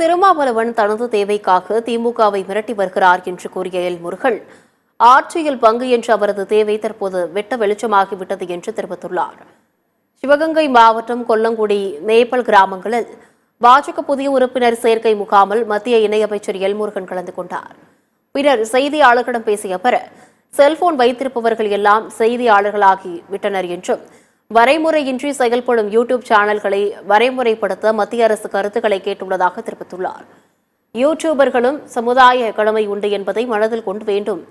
திருமாவளவன் தனது தேவைக்காக திமுகவை மிரட்டி வருகிறார் என்று கூறிய எல் முருகன், ஆட்சியில் பங்கு என்ற அவரது தேவை தற்போது வெட்ட வெளிச்சமாகிவிட்டது என்று தெரிவித்துள்ளார். சிவகங்கை மாவட்டம் கொல்லங்குடி மேப்பல் கிராமங்களில் பாஜக புதிய உறுப்பினர் சேர்க்கை முகாமில் மத்திய இணையமைச்சர் எல் முருகன் கலந்து கொண்டார். பின்னர் செய்தியாளர்களிடம் பேசிய அவர், செல்போன் வைத்திருப்பவர்கள் எல்லாம் செய்தியாளர்களாகி விட்டனர் என்றும், வரைமுறையின்றி செயல்படும் யூடியூப் சேனல்களை வரைமுறைப்படுத்த மத்திய அரசு கருத்துக்களை கேட்டுள்ளதாக தெரிவித்துள்ளார். யூடியூபர்களும் சமுதாய கடமை உண்டு என்பதை மனதில் கொண்டு வேண்டும்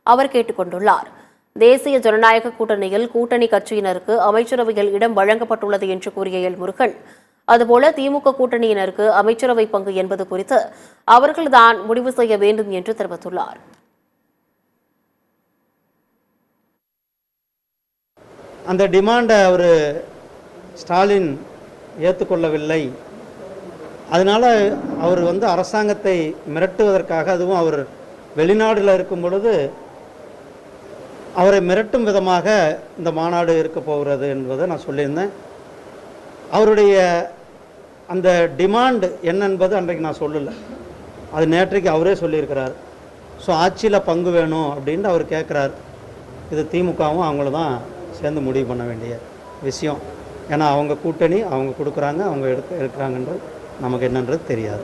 அவர் கேட்டுக் கொண்டுள்ளார். தேசிய ஜனநாயக கூட்டணியில் கூட்டணி கட்சியினருக்கு அமைச்சரவையில் இடம் வழங்கப்பட்டுள்ளது என்று கூறிய எல் முருகன், அதுபோல திமுக கூட்டணியினருக்கு அமைச்சரவை பங்கு என்பது குறித்து அவர்கள்தான் முடிவு செய்ய வேண்டும் என்று தெரிவித்துள்ளார். அந்த டிமாண்டை அவர் ஸ்டாலின் ஏற்றுக்கொள்ளவில்லை. அதனால் அவர் அரசாங்கத்தை மிரட்டுவதற்காக, அதுவும் அவர் வெளிநாட்டில் இருக்கும் பொழுது அவரை மிரட்டும் விதமாக இந்த மாநாடு இருக்க போகிறது என்பதை நான் சொல்லியிருந்தேன். அவருடைய அந்த டிமாண்ட் என்னென்பது அன்றைக்கு நான் சொல்லலை, அது நேற்றைக்கு அவரே சொல்லியிருக்கிறார். ஸோ ஆட்சியில் பங்கு வேணும் அப்படின்னு அவர் கேட்குறார். இது திமுகவும் அவங்கள தான் சேர்ந்து முடிவு பண்ண வேண்டிய விஷயம். ஏன்னா அவங்க கூட்டணி, அவங்க கொடுக்குறாங்க, அவங்க எடுக்கிறாங்கன்றது நமக்கு என்னன்றது தெரியாது.